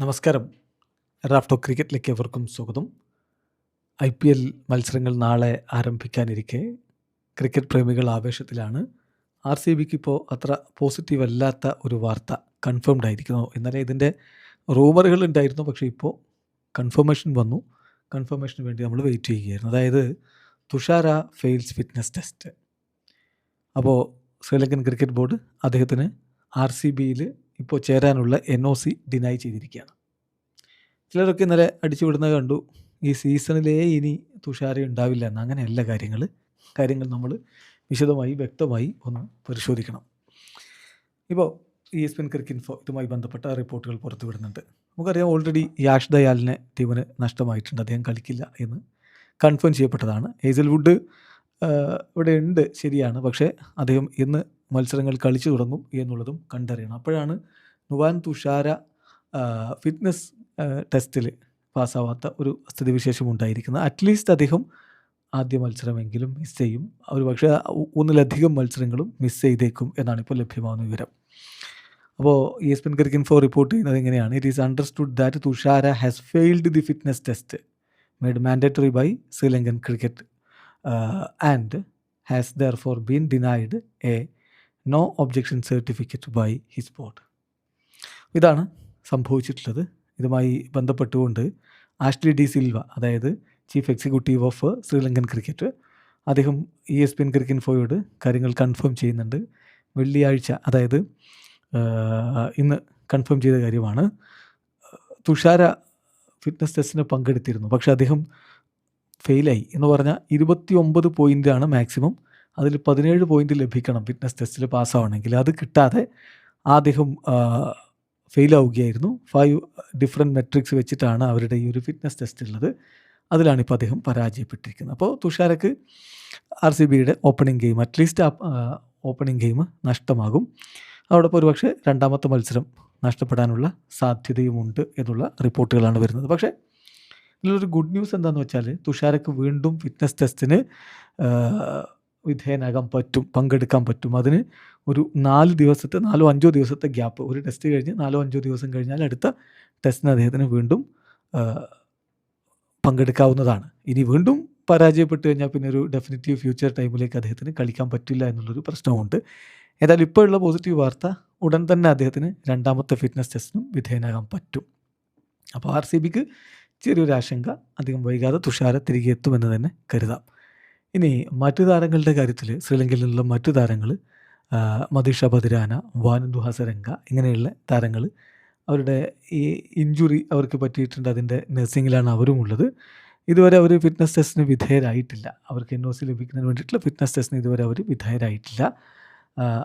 നമസ്കാരം. റാഫ്റ്റോ ക്രിക്കറ്റിലേക്ക് എവർക്കും സ്വാഗതം. IPL മത്സരങ്ങൾ നാളെ ആരംഭിക്കാനിരിക്കെ ക്രിക്കറ്റ് പ്രേമികൾ ആവേശത്തിലാണ്. RCBക്ക് ഇപ്പോൾ അത്ര പോസിറ്റീവ് അല്ലാത്ത ഒരു വാർത്ത കൺഫേംഡ് ആയിരിക്കുന്നു. ഇന്നലെ ഇതിൻ്റെ റൂമറുകൾ ഉണ്ടായിരുന്നു, പക്ഷേ ഇപ്പോൾ കൺഫർമേഷൻ വന്നു. കൺഫർമേഷന് വേണ്ടി നമ്മൾ വെയിറ്റ് ചെയ്യുകയായിരുന്നു. അതായത് തുഷാര ഫെയിൽസ് ഫിറ്റ്നസ് ടെസ്റ്റ്. അപ്പോൾ ശ്രീലങ്കൻ ക്രിക്കറ്റ് ബോർഡ് അദ്ദേഹത്തിന് RCBയിൽ ഇപ്പോൾ ചേരാനുള്ള NOC ഡിനൈ ചെയ്തിരിക്കുകയാണ്. ചിലരൊക്കെ ഇന്നലെ അടിച്ചുവിടുന്നത് കണ്ടു, ഈ സീസണിലേ ഇനി തുഷാര ഉണ്ടാവില്ല എന്ന്. അങ്ങനെയല്ല കാര്യങ്ങൾ നമ്മൾ വിശദമായി വ്യക്തമായി ഒന്ന് പരിശോധിക്കണം. ഇപ്പോൾ ESPN ക്രിക്കറ്റ് ഇൻഫോ ഇതുമായി ബന്ധപ്പെട്ട റിപ്പോർട്ടുകൾ പുറത്തുവിടുന്നുണ്ട്. നമുക്കറിയാം, ഓൾറെഡി യാഷ് ദയാലിനെ ടീമിന് നഷ്ടമായിട്ടുണ്ട്. അദ്ദേഹം കളിക്കില്ല എന്ന് കൺഫേം ചെയ്യപ്പെട്ടതാണ്. ഹേസൽവുഡ് ഇവിടെ ഉണ്ട്, ശരിയാണ്. പക്ഷേ അദ്ദേഹം ഇന്ന് മത്സരങ്ങൾ കളിച്ചു തുടങ്ങും എന്നുള്ളതും കണ്ടറിയണം. അപ്പോഴാണ് നുവാൻ തുഷാര ഫിറ്റ്നസ് ടെസ്റ്റിൽ പാസ്സാവാത്ത ഒരു സ്ഥിതിവിശേഷം ഉണ്ടായിരിക്കുന്നത്. അറ്റ്ലീസ്റ്റ് അദ്ദേഹം ആദ്യ മത്സരമെങ്കിലും മിസ് ചെയ്യും. ഒരു പക്ഷേ ഒന്നിലധികം മത്സരങ്ങളും മിസ് ചെയ്തേക്കും എന്നാണ് ഇപ്പോൾ ലഭ്യമാകുന്ന വിവരം. അപ്പോൾ ESPN ക്രിക്കറ്റ് ഇൻഫോ റിപ്പോർട്ട് ചെയ്യുന്നത് എങ്ങനെയാണ്: it is understood that Thushara has failed the fitness test made mandatory by Sri Lankan cricket and has therefore been denied a no objection certificate by his board. ഇതാണ് സംഭവിച്ചിട്ടുള്ളത്. ഇതുമായി ബന്ധപ്പെട്ടുകൊണ്ട് ആഷ്ലി ഡി സിൽവ, അതായത് chief executive of Sri Lankan cricket, അദ്ദേഹം ESPN cricket ഇൻഫോയോട് കാര്യങ്ങൾ confirm ചെയ്യുന്നുണ്ട്. വെള്ളിയാഴ്ച, അതായത് ഇന്ന് കൺഫേം ചെയ്ത കാര്യമാണ്. തുഷാര ഫിറ്റ്നസ് ടെസ്റ്റിന് പങ്കെടുത്തിരുന്നു, പക്ഷേ അദ്ദേഹം ഫെയിലായി എന്ന് പറഞ്ഞാൽ 29 പോയിൻ്റാണ് മാക്സിമം. അതിൽ 17 പോയിൻ്റ് ലഭിക്കണം ഫിറ്റ്നസ് ടെസ്റ്റിൽ പാസ്സാവണമെങ്കിൽ. അത് കിട്ടാതെ അദ്ദേഹം ഫെയിലാവുകയായിരുന്നു. 5 ഡിഫറെൻറ്റ് മെട്രിക്സ് വെച്ചിട്ടാണ് അവരുടെ ഈ ഒരു ഫിറ്റ്നസ് ടെസ്റ്റ് ഉള്ളത്. അതിലാണിപ്പോൾ അദ്ദേഹം പരാജയപ്പെട്ടിരിക്കുന്നത്. അപ്പോൾ തുഷാരക്ക് RCBയുടെ opening game, at least opening game നഷ്ടമാകും. അതോടൊപ്പം ഒരുപക്ഷെ രണ്ടാമത്തെ മത്സരം നഷ്ടപ്പെടാനുള്ള സാധ്യതയുമുണ്ട് എന്നുള്ള റിപ്പോർട്ടുകളാണ് വരുന്നത്. പക്ഷേ ഇതിലൊരു ഗുഡ് ന്യൂസ് എന്താണെന്ന് വെച്ചാൽ, തുഷാരക്ക് വീണ്ടും ഫിറ്റ്നസ് ടെസ്റ്റിന് വിധേയനാകാൻ പറ്റും, പങ്കെടുക്കാൻ പറ്റും. അതിന് ഒരു 4-5 ദിവസത്തെ ഗ്യാപ്പ്, ഒരു ടെസ്റ്റ് കഴിഞ്ഞ് 4-5 ദിവസം കഴിഞ്ഞാൽ അടുത്ത ടെസ്റ്റിന് അദ്ദേഹത്തിന് വീണ്ടും പങ്കെടുക്കാവുന്നതാണ്. ഇനി വീണ്ടും പരാജയപ്പെട്ട് കഴിഞ്ഞാൽ പിന്നെ ഒരു ഡെഫിനിറ്റീവ് ഫ്യൂച്ചർ ടൈമിലേക്ക് അദ്ദേഹത്തിന് കളിക്കാൻ പറ്റില്ല എന്നുള്ളൊരു പ്രശ്നമുണ്ട്. ഏതായാലും ഇപ്പോഴുള്ള പോസിറ്റീവ് വാർത്ത, ഉടൻ തന്നെ അദ്ദേഹത്തിന് രണ്ടാമത്തെ ഫിറ്റ്നസ് ടെസ്റ്റിനും വിധേയനാകാൻ പറ്റും. അപ്പോൾ RCBക്ക് ചെറിയൊരു ആശങ്ക, അധികം വൈകാതെ തുഷാര തിരികെ എത്തുമെന്ന് തന്നെ കരുതാം. ഇനി മറ്റു താരങ്ങളുടെ കാര്യത്തിൽ, ശ്രീലങ്കയിൽ നിന്നുള്ള മറ്റു താരങ്ങൾ മതീഷ ബദിരാന, വാനന്ദു ഹസരംഗ, ഇങ്ങനെയുള്ള താരങ്ങൾ അവരുടെ ഈ ഇഞ്ചുറി അവർക്ക് പറ്റിയിട്ടുണ്ട്. അതിൻ്റെ നഴ്സിങ്ങിലാണ് അവരുമുള്ളത്. ഇതുവരെ അവർ ഫിറ്റ്നസ് ടെസ്റ്റിന് വിധേയരായിട്ടില്ല. അവർക്ക് NOC ലഭിക്കുന്നതിന് വേണ്ടിയിട്ടുള്ള ഫിറ്റ്നസ് ടെസ്റ്റിന് ഇതുവരെ അവർ വിധേയരായിട്ടില്ല.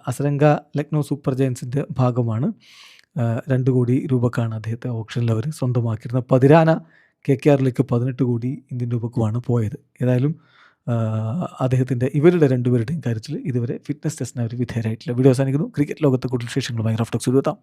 ഹസരംഗ ലക്നൗ സൂപ്പർ ജയൻസിൻ്റെ ഭാഗമാണ്. 2 കോടി രൂപക്കാണ് അദ്ദേഹത്തെ ഓപ്ഷനിൽ അവർ സ്വന്തമാക്കിയിരുന്നത്. ബദിരാന KKRലേക്ക് 18 കോടി ഇന്ത്യൻ രൂപക്കുമാണ് പോയത്. ഏതായാലും ഇവരുടെ രണ്ടുപേരുടെയും കാര്യത്തിൽ ഇതുവരെ ഫിറ്റ്നസ് ടെസ്റ്റിന് അവർ വിധേയരായിട്ടില്ല. വീഡിയോ അവസാനിക്കുന്നു. ക്രിക്കറ്റ് ലോകത്തെ കൂടുതൽ വിശേഷങ്ങളുമായി റാഫ്റ്റോക്സ് എത്താം.